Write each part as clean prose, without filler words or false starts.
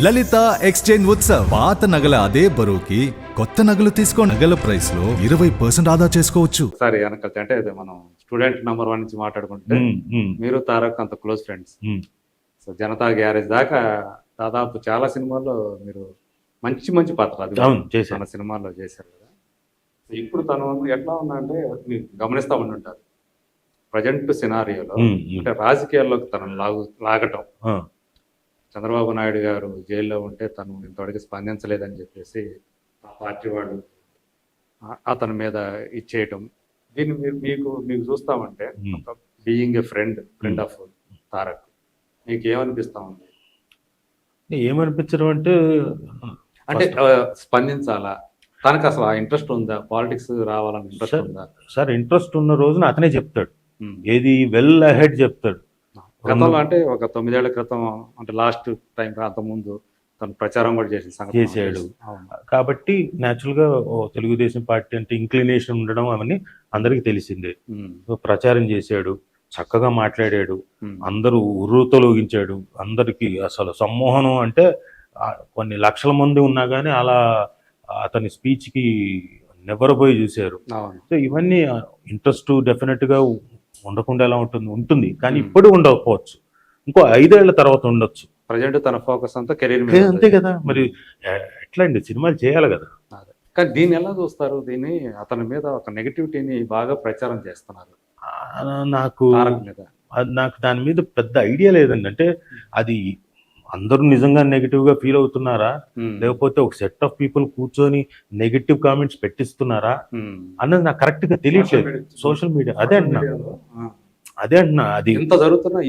లలిత exchange Utsav పాత నగల అదే బరువుకి కొత్త నగలు తీసుకో నగల ప్రైస్ లో 20% ఆదా చేసుకోవచ్చు. సరే వెనకాల అంటే అదే మనం స్టూడెంట్ నంబర్ 1 నుంచి మాట్లాడుకుంటే మీరు తారక్ అంత close friends. So Janata garage దాకా దాదాపు చాలా సినిమాల్లో మీరు మంచి మంచి పాత్ర అది మన సినిమాల్లో చేశారు కదా. సో ఇప్పుడు తను ఎట్లా ఉందంటే మీరు గమనిస్తూ ఉండుంటారు ప్రజెంట్ సినారియోలో అంటే రాజకీయాల్లోకి తనను లాగటం. చంద్రబాబు నాయుడు గారు జైల్లో ఉంటే తను ఇంతవరకు స్పందించలేదని చెప్పేసి ఆ పార్టీ వాళ్ళు అతని మీద ఇచ్చేయటం. దీన్ని మీకు చూస్తామంటే being a friend of Tarak మీకు ఏమనిపిస్తా ఉంది? ఏమనిపించడం అంటే స్పందించాలా, తనకు అసలు ఆ ఇంట్రెస్ట్ ఉందా, పాలిటిక్స్ రావాలని ఇంట్రెస్ట్ ఉందా? సార్ ఇంట్రెస్ట్ ఉన్న రోజున అతనే చెప్తాడు, ఏది వెల్ అహెడ్ చెప్తాడు. గతంలో అంటే ఒక 9 ఏళ్ల క్రితం అంటే లాస్ట్ టైం అంతకుముందు తను ప్రచారం కూడా చేసాడు కాబట్టి న్యాచురల్గా తెలుగుదేశం పార్టీ అంటే ఇంక్లినేషన్ ఉండడం అవన్నీ అందరికీ తెలిసిందే. ప్రచారం చేశాడు, చక్కగా మాట్లాడాడు, అందరూ ఉర్రూతలోగించాడు. అందరికీ అసలు సమ్మోహనం అంటే కొన్ని లక్షల మంది ఉన్నా కానీ అలా అతని స్పీచ్కి నెవరబోయి చూశారు. సో ఇవన్నీ ఇంట్రెస్ట్ డెఫినెట్గా ఉండకుండా ఎలా ఉంటుంది కానీ ఇప్పుడు ఉండకపోవచ్చు, ఇంకో 5 ఏళ్ల తర్వాత ఉండొచ్చు. ప్రజెంట్ తన ఫోకస్ అంతా కెరీర్ మీద అంతే కదా. మరి ఎట్లా అండి, సినిమాలు చేయాలి కదా. కానీ దీన్ని ఎలా చూస్తారు? దీన్ని అతని మీద ఒక నెగటివిటీని బాగా ప్రచారం చేస్తున్నారు. నాకు దాని మీద పెద్ద ఐడియా లేదండి. అంటే అది అందరూ నిజంగా నెగిటివ్ గా ఫీల్ అవుతున్నారా, లేకపోతే ఒక సెట్ ఆఫ్ పీపుల్ కూర్చొని నెగిటివ్ కామెంట్స్ పెట్టిస్తున్నారా అన్నది నాకు కరెక్ట్ గా తెలియట్లేదు. సోషల్ మీడియా అదే అంటున్నా అది ఇంత జరుగుతున్నా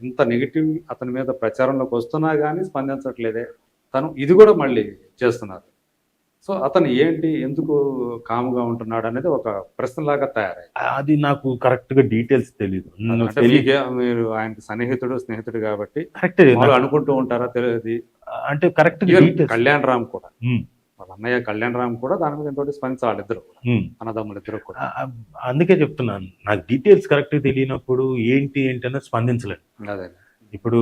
ఇంత నెగిటివ్ అతని మీద ప్రచారంలోకి వస్తున్నా కానీ స్పందించట్లేదే. తను ఇది కూడా మళ్ళీ చేస్తున్నారు. సో అతను ఏంటి, ఎందుకు కామ్గా ఉంటున్నాడు అనేది ఒక ప్రశ్నలాగా తయారయ్యి, అది నాకు కరెక్ట్ గా డీటెయిల్స్ తెలియదు. మీరు ఆయనకి స్నేహితుడు కాబట్టి కరెక్ట్ అనుకుంటూ ఉంటారా తెలియదు. అంటే కరెక్ట్ కళ్యాణ్ రామ్ కూడా, వాళ్ళ అన్నయ్య కళ్యాణ్ రామ్ కూడా దాని మీద ఎంతో స్పందించాలి, ఇద్దరు అన్నదమ్ములు ఇద్దరు కూడా. అందుకే చెప్తున్నాను, నాకు డీటెయిల్స్ కరెక్ట్ తెలియనప్పుడు ఏంటి అనేది స్పందించలేదు. అదే ఇప్పుడు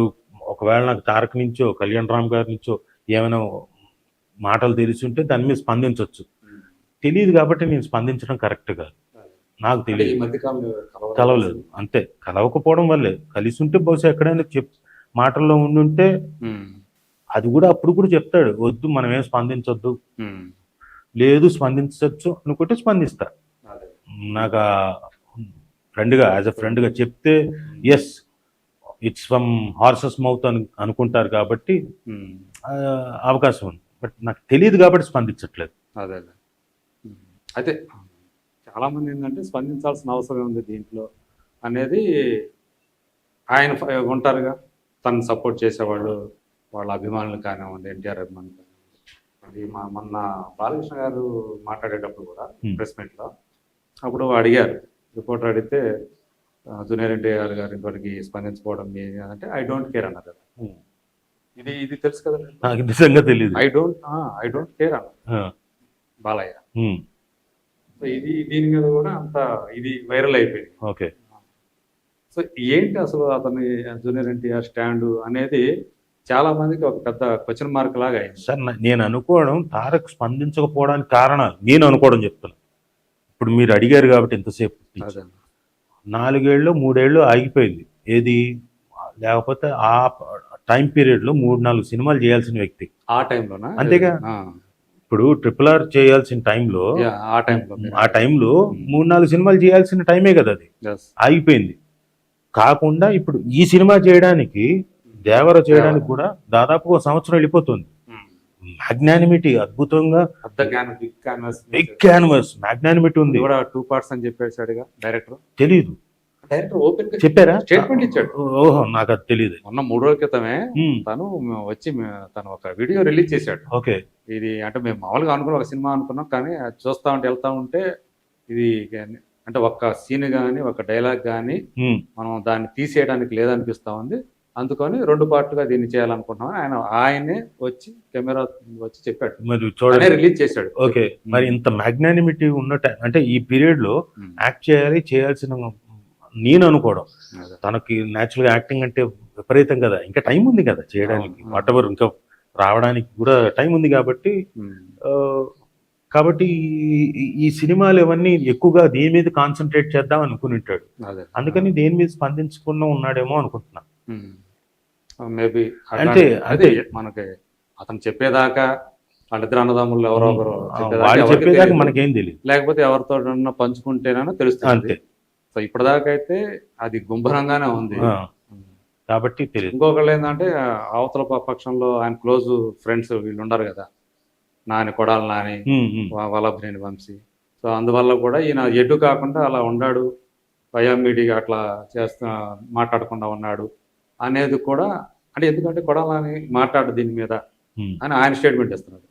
ఒకవేళ నాకు తారక్ నుంచో కళ్యాణ్ రామ్ గారి నుంచో ఏమైనా మాటలు తెలిసి ఉంటే దాని మీద స్పందించవచ్చు. తెలియదు కాబట్టి నేను స్పందించడం కరెక్ట్ కాదు. నాకు తెలియదు, కలవలేదు అంతే. కలవకపోవడం వల్లే, కలిసి ఉంటే బహుశా ఎక్కడైనా మాటల్లో ఉండుంటే అది కూడా అప్పుడు కూడా చెప్తాడు, వద్దు మనం ఏం స్పందించొద్దు, లేదు స్పందించవచ్చు అనుకుంటే స్పందిస్తా. నాకు ఫ్రెండ్గా యాజ్ అ ఫ్రెండ్గా చెప్తే yes it's from horse's mouth అని అనుకుంటారు కాబట్టి అవకాశం ఉంది. బట్ నాకు తెలియదు కాబట్టి స్పందించట్లేదు. అదే అయితే చాలా మంది ఏంటంటే స్పందించాల్సిన అవసరం ఉంది దీంట్లో అనేది. ఆయన ఉంటారుగా తను సపోర్ట్ చేసేవాళ్ళు, వాళ్ళ అభిమానులు కానివ్వండి, ఎన్టీఆర్ అభిమానులు కానివ్వండి. మొన్న బాలకృష్ణ గారు మాట్లాడేటప్పుడు కూడా ప్రెస్ మీట్లో అప్పుడు అడిగారు, రిపోర్టర్ అడిగితే జూనియర్ ఎన్టీఆర్ గారు ఇంతవరకు స్పందించుకోవడం అంటే ఐ డోంట్ కేర్ అన్నారు కదా. ఇది తెలుసు కదా, నాకు నిజంగా తెలియదు. ఐ డోంట్ కేర్ అన్న బాలయ్య. సో దీని మీద కూడా అంత ఇది వైరల్ అయిపోయింది. ఓకే. సో ఏంటి అసలు అతని జూనియర్ ఎన్టీఆర్ స్టాండ్ అనేది చాలా మందికి ఒక పెద్ద క్వశ్చన్ మార్క్ లాగా అయింది. సార్ నేను అనుకోవడం తారక్ స్పందించకపోవడానికి కారణాలు నేను అనుకోవడం చెప్తున్నా. ఇప్పుడు మీరు అడిగారు కాబట్టి ఎంతసేపు 4 ఏళ్ళు 3 ఏళ్ళు ఆగిపోయింది ఏది, లేకపోతే ఆ టైం పీరియడ్ లో 3-4 సినిమాలు చేయాల్సిన వ్యక్తి ఆ టైంలోనా? అంతేగా. ఇప్పుడు RRR చేయాల్సిన టైంలో ఆ టైంలో 3-4 సినిమాలు చేయాల్సిన టైమే కదా, అది ఆగిపోయింది. కాకుండా ఇప్పుడు ఈ సినిమా చేయడానికి, దేవర చేయడానికి కూడా దాదాపు 1 సంవత్సరం వెళ్ళిపోతుంది. మ్యాగ్నానిమిటీ అద్భుతంగా, బిగ్ క్యాన్వాస్ మ్యాగ్నానిమిటీ ఉంది. 2 parts అని చెప్పేసాడుగా డైరెక్టర్. తెలీదు, డైరెక్టర్ ఓపెన్ చెప్పారా? స్టేట్మెంట్ ఇచ్చాడు. ఓహో, నాకు అది తెలియదు. మొన్న 3 రోజుల క్రితమే తను వచ్చి తను ఒక వీడియో రిలీజ్ చేశాడు. ఓకే. ఇది అంటే మేము మామూలుగా అనుకున్నాం, ఒక సినిమా అనుకున్నాం, కానీ చూస్తా ఉంటే వెళ్తా ఉంటే ఇది అంటే ఒక సీన్ కానీ ఒక డైలాగ్ కానీ మనం దాన్ని తీసేయడానికి లేదనిపిస్తా ఉంది, అందుకని 2 పార్ట్లుగా దీన్ని చేయాలనుకుంటున్నాం ఆయనే వచ్చి కెమెరా వచ్చి చెప్పాడు. మరి చూడండి, రిలీజ్ చేశాడు. ఓకే. మరి ఇంత మ్యాగ్నానిమిటీ ఉన్న అంటే ఈ పీరియడ్ లో యాక్ట్ చేయాల్సిన నేను అనుకోవడం, తనకి న్యాచురల్ గా యాక్టింగ్ అంటే విపరీతం కదా, ఇంకా టైం ఉంది కదా చేయడానికి. వాట్ ఎవర్ ఇంకా రావడానికి కూడా టైం ఉంది కాబట్టి ఉమ్. ఆ, కాబట్టి ఈ సినిమాలు ఇవన్నీ ఎక్కువగా దేని మీద కాన్సన్ట్రేట్ చేద్దాం అనుకుని ఉంటాడు. అదే అందుకని దేని మీద స్పందించకుండా ఉన్నాడేమో అనుకుంటున్నా. మేబీ అంటే అదే మనకి అతను చెప్పేదాకా వాళ్ళిద్దరు అన్నదమ్ముళ్ళు ఎవరో ఒకరు చెప్పేదాకా వాళ్ళు ఎవరికీ చెప్పేదాకా తెలీదు. మనకేం తెలియదు. లేకపోతే ఎవరితో పంచుకుంటేనో తెలుస్తుంది. అంతే. సో ఇప్పటిదాకా అయితే అది గుంభరంగానే ఉంది. ఆ, కాబట్టి తెలియదు. ఇంకొకళ్ళు ఏంటంటే అవతల పక్షంలో ఆయన క్లోజ్ ఫ్రెండ్స్ వీళ్ళు ఉండరు కదా, నాని కొడాలి నాని, వల్లభనేని వంశీ. సో అందువల్ల కూడా ఈయన ఎడ్డు కాకుండా అలా ఉన్నాడు, మీడియా అట్లా మాట్లాడకుండా ఉన్నాడు అనేది కూడా, అంటే ఎందుకంటే కొడాలి నాని మాట్లాడు దీని మీద అని ఆయన స్టేట్మెంట్ ఇస్తున్నాడు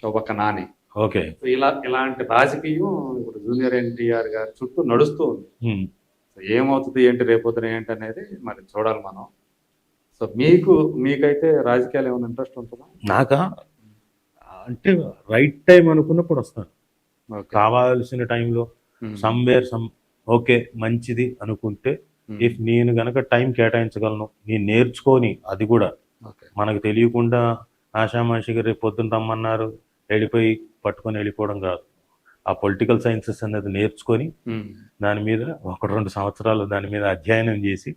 ఒక పక్క నాని. ఓకే. సో ఇలాంటి రాజకీయం ఇప్పుడు జూనియర్ ఎన్టీఆర్ గారి చుట్టూ నడుస్తూ ఉంది. సో ఏమవుతుంది ఏంటి రేపొద్దున ఏంటి అనేది మరి చూడాలి మనం. సో మీకైతే రాజకీయాలు ఏమైనా ఇంట్రెస్ట్ ఉంటుందా? నాకా అంటే రైట్ టైం అనుకున్నప్పుడు వస్తాను. ఓకే. కావాల్సిన టైంలో సమ్వేర్ ఓకే మంచిది అనుకుంటే, ఇఫ్ నేను గనక టైం కేటాయించగలను, నేను నేర్చుకొని, అది కూడా ఓకే. మనకు తెలియకుండా ఆషామాషిగా రేపు పొద్దున్న రమ్మన్నారు వెళ్ళిపోయి పట్టుకొని వెళ్ళిపోవడం కాదు. ఆ పొలిటికల్ సైన్సెస్ అనేది నేర్చుకొని దాని మీద 1-2 సంవత్సరాలు దాని మీద అధ్యయనం చేసి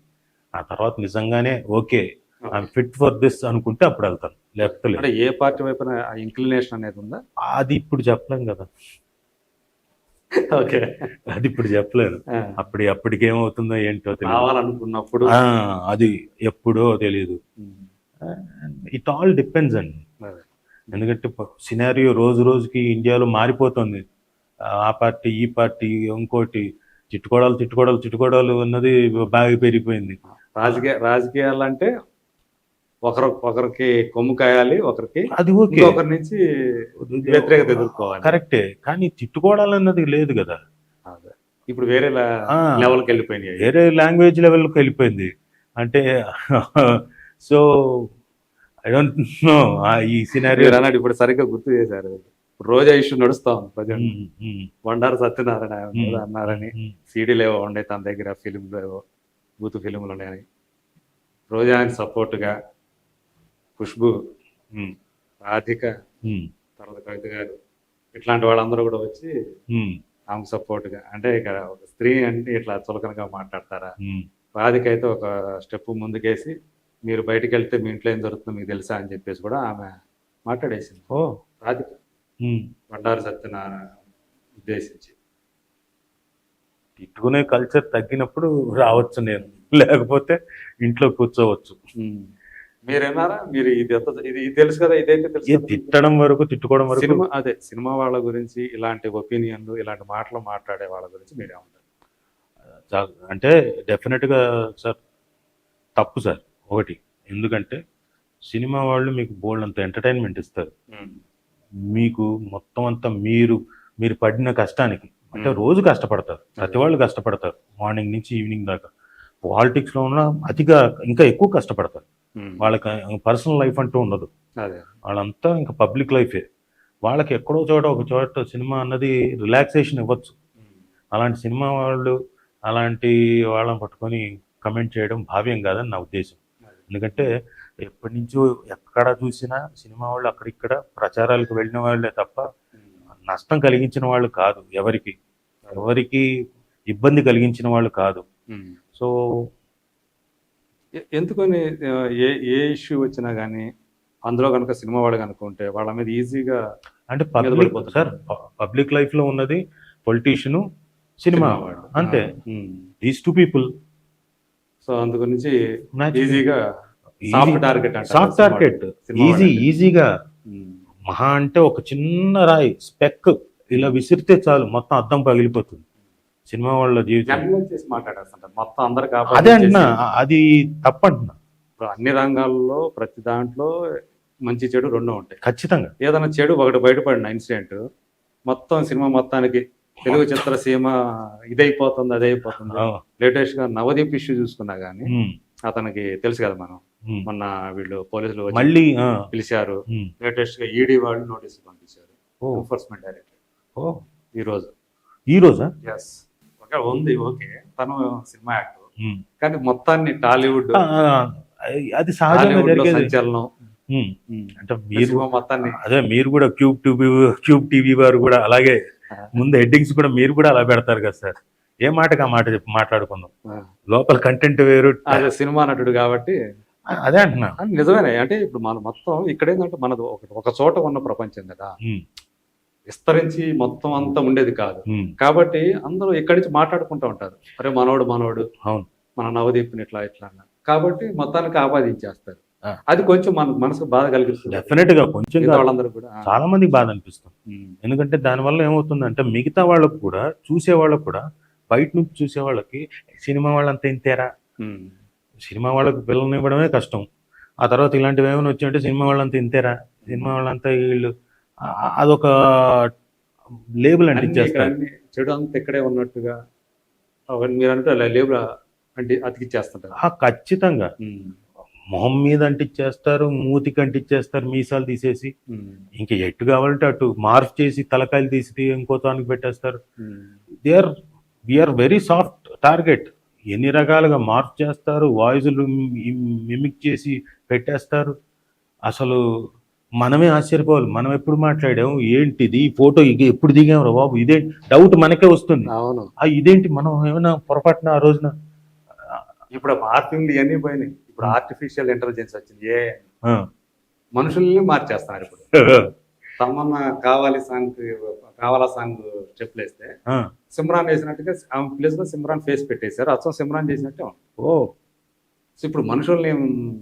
ఆ తర్వాత నిజంగానే okay I'm fit for this అనుకుంటే అప్పుడు వెళ్తాను, లేకపోతే లేదు. అంటే ఏ పార్టీ వైపున ఇంక్లినేషన్ అనేది ఉందా? అది ఇప్పుడు చెప్పలేం కదా. ఓకే. అది ఇప్పుడు చెప్పలేను. అప్పటికేమవుతుందో ఏంటో తెలియదు. కావాలనుకున్నప్పుడు అది ఎప్పుడో తెలియదు. ఇట్ ఆల్ డిపెండ్స్ అండి. ఎందుకంటే సినారియో రోజు రోజుకి ఇండియాలో మారిపోతుంది. ఆ పార్టీ ఈ పార్టీ ఇంకోటి తిట్టుకోవడాలు అన్నది బాగా పెరిగిపోయింది. రాజకీయాలు అంటే ఒకరికి కొమ్ము కాయాలి, ఒకరికి అది ఓకే, ఒకరి నుంచి వ్యతిరేకత ఎదుర్కోవాలి. కరెక్టే. కానీ తిట్టుకోవడాలు అన్నది లేదు కదా. ఇప్పుడు వేరే లెవెల్కి వెళ్ళిపోయింది, వేరే లాంగ్వేజ్ లెవెల్కి వెళ్ళిపోయింది. అంటే సో ఐ డోంట్ నో ఈ సినారియో అన్నాడు. ఇప్పుడు సరిగ్గా గుర్తు చేశారు. రోజా ఇష్యూ నడుస్తా ఉంది ప్రజెంట్. బండారు సత్యనారాయణ అన్నారని సీడీలు ఏవో ఉండే తన దగ్గర, ఫిలింలు ఏవో బూత్ ఫిలింలు ఉన్నాయని. రోజాకి సపోర్ట్గా ఖుష్బు, రాధిక, తర్వాత కవిత గారు, ఇట్లాంటి వాళ్ళందరూ కూడా వచ్చి ఆమెకు సపోర్ట్గా, అంటే ఇక ఒక స్త్రీ అంటే ఇట్లా చులకనగా మాట్లాడతారా? రాధిక అయితే ఒక స్టెప్ ముందుకేసి మీరు బయటికి వెళ్తే మీ ఇంట్లో ఏం జరుగుతుందో మీకు తెలుసా అని చెప్పేసి కూడా ఆమె మాట్లాడేసింది. రాధిక బండారు సత్యనారాయణ ఉద్దేశించి. తిట్టుకునే కల్చర్ తగ్గినప్పుడు రావచ్చు నేను, లేకపోతే ఇంట్లో కూర్చోవచ్చు. మీరేనారా? మీరు ఇది తెలుసు కదా, ఇదైతే తెలుసు. తిట్టడం వరకు, తిట్టుకోవడం వరకు. సినిమా వాళ్ళ గురించి ఇలాంటి ఒపీనియన్లు, ఇలాంటి మాటలు మాట్లాడే వాళ్ళ గురించి మీరేమంటారు? అంటే డెఫినెట్గా సార్ తప్పు సార్. ఒకటి, ఎందుకంటే సినిమా వాళ్ళు మీకు బోల్డ్ అంత ఎంటర్టైన్మెంట్ ఇస్తారు. మీకు మొత్తం అంతా మీరు పడిన కష్టానికి, అంటే రోజు కష్టపడతారు, ప్రతి వాళ్ళు కష్టపడతారు, మార్నింగ్ నుంచి ఈవినింగ్ దాకా. పాలిటిక్స్లో ఉన్న అతిగా ఇంకా ఎక్కువ కష్టపడతారు. వాళ్ళకి పర్సనల్ లైఫ్ అంటూ ఉండదు. వాళ్ళంతా ఇంకా పబ్లిక్ లైఫే. వాళ్ళకి ఎక్కడో ఒక చోట సినిమా అన్నది రిలాక్సేషన్ ఇవ్వచ్చు. అలాంటి సినిమా వాళ్ళు అలాంటి వాళ్ళని పట్టుకొని కమెంట్ చేయడం భావ్యం కాదని నా ఉద్దేశం. ఎందుకంటే ఎప్పటి నుంచో ఎక్కడ చూసినా సినిమా వాళ్ళు అక్కడిక్కడ ప్రచారాలకు వెళ్ళిన వాళ్ళే తప్ప నష్టం కలిగించిన వాళ్ళు కాదు, ఎవరికి ఇబ్బంది కలిగించిన వాళ్ళు కాదు. సో ఎందుకని ఏ ఇష్యూ వచ్చినా కానీ అందులో కనుక సినిమా వాళ్ళు కనుక ఉంటే వాళ్ళ మీద ఈజీగా, అంటే పబ్లిక్ లైఫ్ లో ఉన్నది పొలిటీషియన్, సినిమా, అంతే. These two people. సో అందు గురించి ఈజీగా సాఫ్ట్ టార్గెట్, ఈజీగా. మహా అంటే ఒక చిన్న రాయి స్పెక్ ఇలా విసిరితే చాలు మొత్తం అద్దం పగిలిపోతుంది సినిమా వాళ్ళ జీవితం. మొత్తం అందరికి అదే అంటున్నా, అది తప్పంటున్నా. అన్ని రంగాల్లో ప్రతి దాంట్లో మంచి చెడు రెండు ఉంటాయి ఖచ్చితంగా. ఏదైనా చెడు ఒకటి బయటపడిన ఇన్సిడెంట్ మొత్తం సినిమా మొత్తానికి తెలుగు చిత్రసీమ ఇదైపోతుంది, అదైపోతుంది. లేటెస్ట్ గా నవదీప్ ఇష్యూ చూసుకున్నా గానీ అతనికి తెలుసు కదా, మనం మొన్న వీళ్ళు పోలీసులు మళ్ళీ పిలిచారు. లేటెస్ట్ గా ఈడీ వాళ్ళు నోటీసులు పంపించారు ఎన్ఫోర్స్మెంట్ డైరెక్టర్ ఈ రోజు. ఎస్, ఉంది. ఓకే, తను సినిమా యాక్టర్, కానీ మొత్తాన్ని టాలీవుడ్ అది సహజంగా జరిగే సంచలనం అంటే మీరు సినిమా మొత్తాన్ని అదే మీరు కూడా క్యూబ్ టీవీ వారు కూడా అలాగే ముందు హెడ్డింగ్స్ కూడా మీరు కూడా అలా పెడతారు కదా సార్. ఏ మాటగా మాట చెప్పి మాట్లాడుకుందాం. లోపల కంటెంట్ వేరు. అదే సినిమా నటుడు కాబట్టి అదే అంటున్నా. నిజమేనే. అంటే ఇప్పుడు మన మొత్తం ఇక్కడ ఏంటంటే మనది ఒక చోట ఉన్న ప్రపంచం కదా, విస్తరించి మొత్తం అంతా ఉండేది కాదు. కాబట్టి అందరూ ఇక్కడి నుంచి మాట్లాడుకుంటూ ఉంటారు, అరే మనోడు అవును, మన నవదీప్ని ఇట్లా అన్నారు. కాబట్టి మొత్తానికి ఆపాదించేస్తారు. అది కొంచెం మన మనసుకు బాధ కలిగిస్తుంది డెఫినెట్ గా. కొంచెం వాళ్ళందరూ కూడా చాలా మందికి బాధ అనిపిస్తుంది. ఎందుకంటే దానివల్ల ఏమవుతుందంటే మిగతా వాళ్ళకు కూడా, చూసే వాళ్ళకు కూడా, బయట నుంచి చూసే వాళ్ళకి సినిమా వాళ్ళంతా ఇంతేరా, సినిమా వాళ్ళకి పిల్లల్ని ఇవ్వడమే కష్టం, ఆ తర్వాత ఇలాంటివి ఏమైనా వచ్చాయంటే సినిమా వాళ్ళంతా ఇంతేరా, సినిమా వాళ్ళంతా వీళ్ళు, అదొక లేబుల్ అంటించేస్తారు. చెడు అంతా ఇక్కడే ఉన్నట్టుగా మీరు అంటే లేబుల్ అంటే అతికిచ్చేస్తుంటారు. ఖచ్చితంగా మొహం మీద అంటిచ్చేస్తారు, మూతికి అంటిచ్చేస్తారు, మీసాలు తీసేసి ఇంక ఎట్టు కావాలంటే అటు మార్ఫ్ చేసి తలకాయలు తీసి ఇంకో తానికి పెట్టేస్తారు. We are very soft target. ఎన్ని రకాలుగా మార్ఫ్ చేస్తారు, వాయిస్లు మిమిక్ చేసి పెట్టేస్తారు. అసలు మనమే ఆశ్చర్యపోవాలి, మనం ఎప్పుడు మాట్లాడాము, ఏంటిది ఫోటో ఎప్పుడు దిగాం బాబు, ఇదే డౌట్ మనకే వస్తుంది. అవును, ఇదేంటి మనం ఏమైనా పొరపాటున ఆ రోజున. ఇప్పుడు మార్పింగ్లు ఇవన్నీ పోయినాయి. ఇప్పుడు ఆర్టిఫిషియల్ ఇంటెలిజెన్స్ వచ్చింది, మనుషుల్ని మార్చేస్తున్నారు. ఇప్పుడు తమన్నా కావాలా సాంగ్ స్టెప్లు వేస్తే సిమ్రాన్ వేసినట్టుగా ఆమె ప్లేస్ లో సిమ్రాన్ ఫేస్ పెట్టేశారు, అచ్చం సిమ్రాన్ చేసినట్టే. ఓ ఇప్పుడు మనుషుల్ని